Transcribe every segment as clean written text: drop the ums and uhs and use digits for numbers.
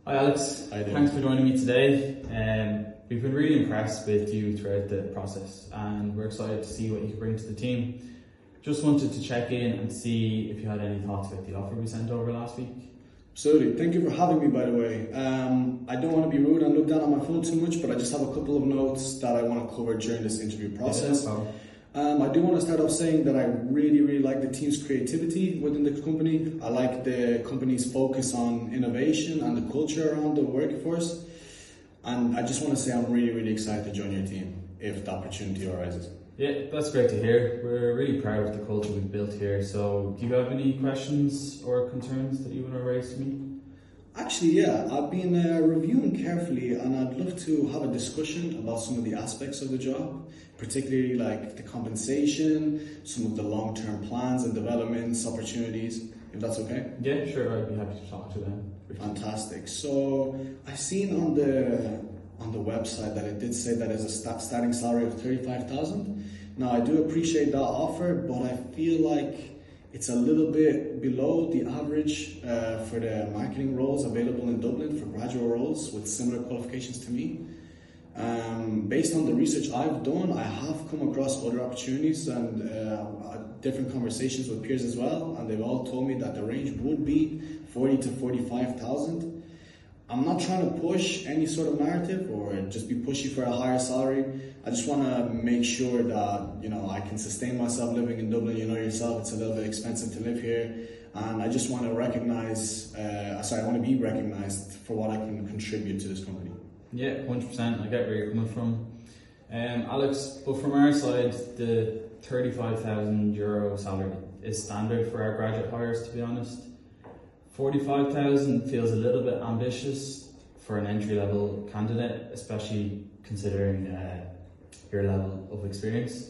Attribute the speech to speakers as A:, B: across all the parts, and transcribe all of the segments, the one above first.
A: Hi Alex, thanks for joining me today. We've been really impressed with you throughout the process and we're excited to see what you can bring to the team. Just wanted to check in and see if you had any thoughts about the offer we sent over last week.
B: Absolutely. Thank you for having me, by the way. I don't want to be rude and look down on my phone too much, but I just have a couple of notes that I want to cover during this interview process. I do want to start off saying that I really like the team's creativity within the company. I like the company's focus on innovation and the culture around the workforce. And I just want to say I'm really excited to join your team if the opportunity arises.
A: Yeah, that's great to hear. We're really proud of the culture we've built here. So do you have any questions or concerns that you want to raise to me?
B: Actually, yeah, I've been reviewing carefully and I'd love to have a discussion about some of the aspects of the job, particularly like the compensation, some of the long-term plans and developments, opportunities, if that's okay?
A: Yeah, sure, I'd be happy to talk to them.
B: Fantastic. So I've seen on the website that it did say that it's a starting salary of 35,000. Now I do appreciate that offer, but I feel like it's a little bit below the average for the marketing roles available in Dublin for graduate roles with similar qualifications to me. Based on the research I've done, I have come across other opportunities and different conversations with peers as well, and they've all told me that the range would be 40 to 45,000. I'm not trying to push any sort of narrative or just be pushy for a higher salary. I just want to make sure that, I can sustain myself living in Dublin. You know yourself, it's a little bit expensive to live here. And I just want to I want to be recognized for what I can contribute to this company.
A: Yeah, 100%. I get where you're coming from. Alex, but from our side, the €35,000 salary is standard for our graduate hires, to be honest. 45,000 feels a little bit ambitious for an entry-level candidate, especially considering your level of experience.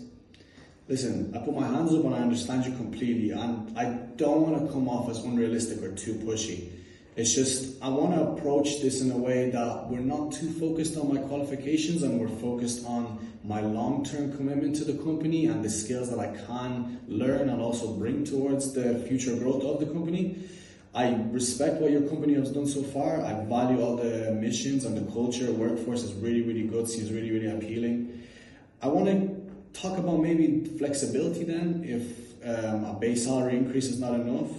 B: Listen, I put my hands up and I understand you completely, and I don't want to come off as unrealistic or too pushy. It's just, I want to approach this in a way that we're not too focused on my qualifications and we're focused on my long-term commitment to the company and the skills that I can learn and also bring towards the future growth of the company. I respect what your company has done so far. I value all the missions and the culture. Workforce is really good, seems really appealing. I want to talk about maybe flexibility then, if a base salary increase is not enough.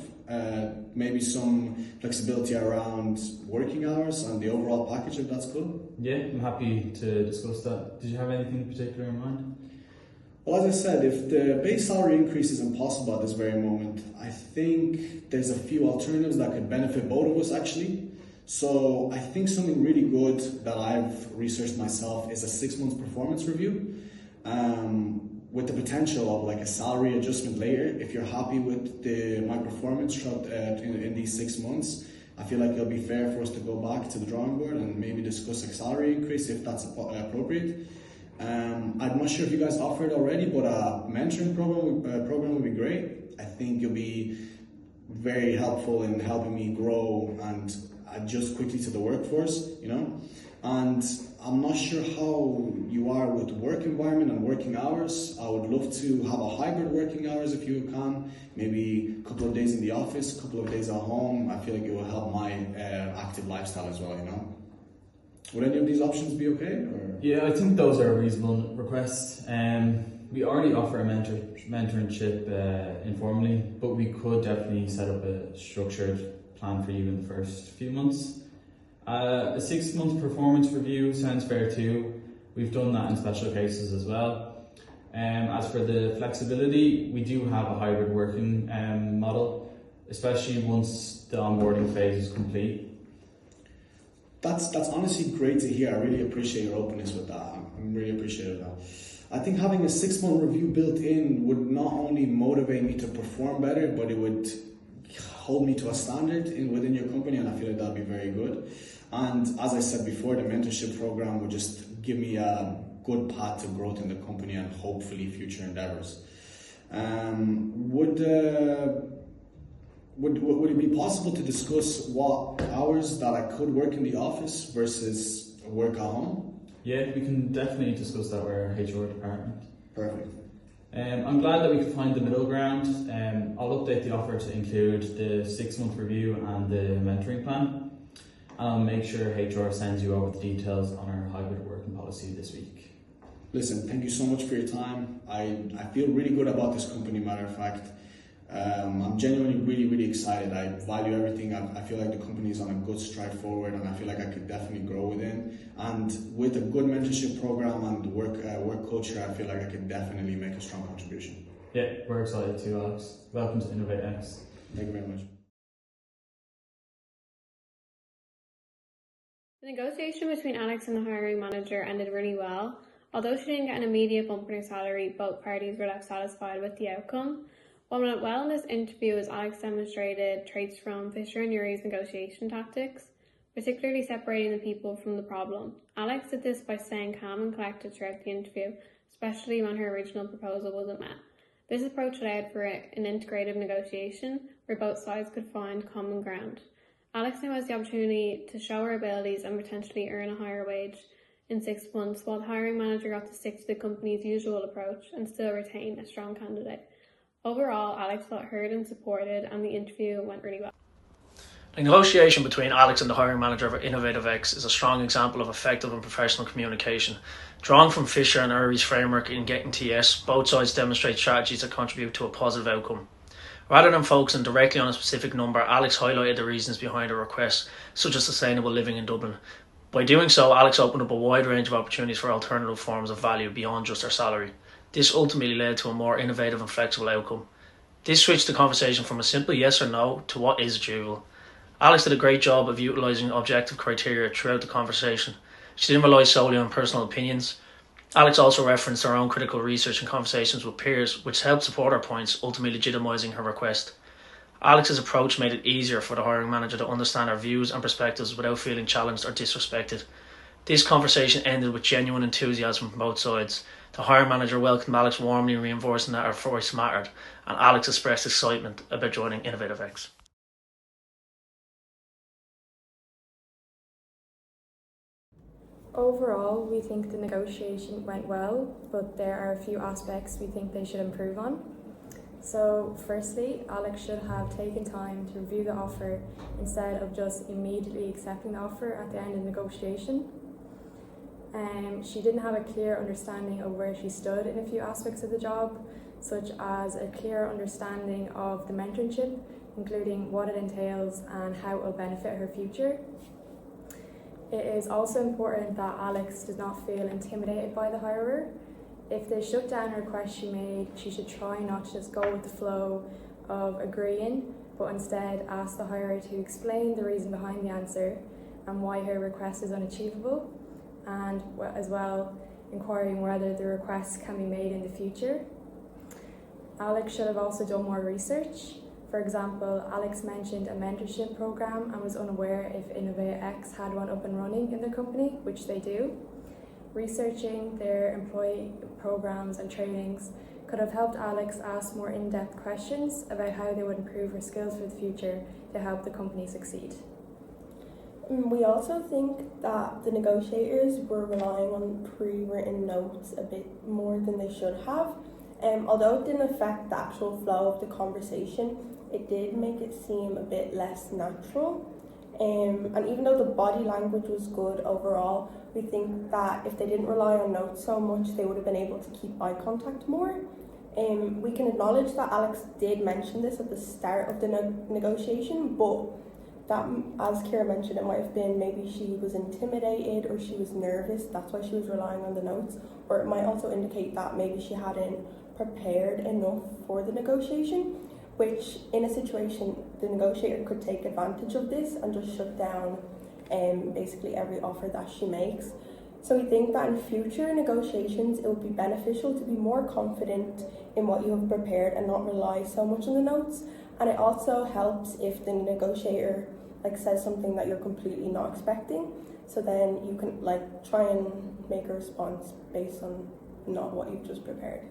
B: Maybe some flexibility around working hours and the overall package, if that's cool.
A: Yeah, I'm happy to discuss that. Did you have anything particular in mind?
B: Well, as I said, if the base salary increase is impossible at this very moment, I think there's a few alternatives that could benefit both of us actually. So I think something really good that I've researched myself is a 6-month performance review. With the potential of like a salary adjustment later. If you're happy with my performance throughout in these 6 months, I feel like it'll be fair for us to go back to the drawing board and maybe discuss a salary increase if that's appropriate. I'm not sure if you guys offer it already, but a mentoring program would be great. I think it'll be very helpful in helping me grow and adjust quickly to the workforce, And I'm not sure how you are with work environment and working hours. I would love to have a hybrid working hours if you can. Maybe a couple of days in the office, a couple of days at home. I feel like it will help my active lifestyle as well, Would any of these options be okay? Or?
A: Yeah, I think those are reasonable requests. We already offer a mentorship informally, but we could definitely set up a structured plan for you in the first few months. A 6-month performance review sounds fair too. We've done that in special cases as well. As for the flexibility, we do have a hybrid working model, especially once the onboarding phase is complete.
B: That's honestly great to hear. I really appreciate your openness with that. I'm really appreciative of that. I think having a 6-month review built in would not only motivate me to perform better, but it would hold me to a standard within your company, and I feel like that'd be very good. And as I said before, the mentorship program would just give me a good path to growth in the company and hopefully future endeavors. Would it be possible to discuss what hours that I could work in the office versus work at home?
A: Yeah, we can definitely discuss that with our HR department.
B: Perfect.
A: I'm glad that we could find the middle ground. I'll update the offer to include the 6-month review and the mentoring plan. And I'll make sure HR sends you over the details on our hybrid working policy this week.
B: Listen, thank you so much for your time. I feel really good about this company, matter of fact. I'm genuinely really excited. I value everything. I feel like the company is on a good stride forward, and I feel like I could definitely grow within. And with a good mentorship program and work culture, I feel like I could definitely make a strong contribution.
A: Yeah, we're excited too, Alex. Welcome to InnovateX.
B: Thank you very much.
C: The negotiation between Alex and the hiring manager ended really well. Although she didn't get an immediate bump in her salary, both parties were left satisfied with the outcome. What went well in this interview is Alex demonstrated traits from Fisher and Urey's negotiation tactics, particularly separating the people from the problem. Alex did this by staying calm and collected throughout the interview, especially when her original proposal wasn't met. This approach allowed for an integrated negotiation where both sides could find common ground. Alex now has the opportunity to show her abilities and potentially earn a higher wage in 6 months, while the hiring manager got to stick to the company's usual approach and still retain a strong candidate. Overall, Alex felt heard and supported, and the interview went really well.
D: The negotiation between Alex and the hiring manager of InnovateX is a strong example of effective and professional communication. Drawing from Fisher and Urey's framework in Getting TS, both sides demonstrate strategies that contribute to a positive outcome. Rather than focusing directly on a specific number, Alex highlighted the reasons behind her request, such as sustainable living in Dublin. By doing so, Alex opened up a wide range of opportunities for alternative forms of value beyond just her salary. This ultimately led to a more innovative and flexible outcome. This switched the conversation from a simple yes or no to what is achievable. Alex did a great job of utilising objective criteria throughout the conversation. She didn't rely solely on personal opinions. Alex also referenced her own critical research and conversations with peers, which helped support her points, ultimately legitimising her request. Alex's approach made it easier for the hiring manager to understand her views and perspectives without feeling challenged or disrespected. This conversation ended with genuine enthusiasm from both sides. The hiring manager welcomed Alex warmly, reinforcing that her voice mattered, and Alex expressed excitement about joining InnovateX.
E: Overall, we think the negotiation went well, but there are a few aspects we think they should improve on. So firstly, Alex should have taken time to review the offer instead of just immediately accepting the offer at the end of the negotiation. She didn't have a clear understanding of where she stood in a few aspects of the job, such as a clear understanding of the mentorship, including what it entails and how it will benefit her future. It is also important that Alex does not feel intimidated by the hirer. If they shut down her request she made, she should try not to just go with the flow of agreeing, but instead ask the hirer to explain the reason behind the answer and why her request is unachievable, and as well inquiring whether the request can be made in the future. Alex should have also done more research. For example, Alex mentioned a mentorship program and was unaware if InnovateX had one up and running in the company, which they do. Researching their employee programs and trainings could have helped Alex ask more in-depth questions about how they would improve her skills for the future to help the company succeed.
F: We also think that the negotiators were relying on pre-written notes a bit more than they should have. Although it didn't affect the actual flow of the conversation, it did make it seem a bit less natural. And even though the body language was good overall, we think that if they didn't rely on notes so much, they would have been able to keep eye contact more. We can acknowledge that Alex did mention this at the start of the negotiation, but that, as Kira mentioned, it might have been maybe she was intimidated or she was nervous, that's why she was relying on the notes. Or it might also indicate that maybe she hadn't prepared enough for the negotiation, which in a situation the negotiator could take advantage of this and just shut down basically every offer that she makes. So we think that in future negotiations it would be beneficial to be more confident in what you have prepared and not rely so much on the notes. And it also helps if the negotiator says something that you're completely not expecting, so then you can try and make a response based on not what you've just prepared.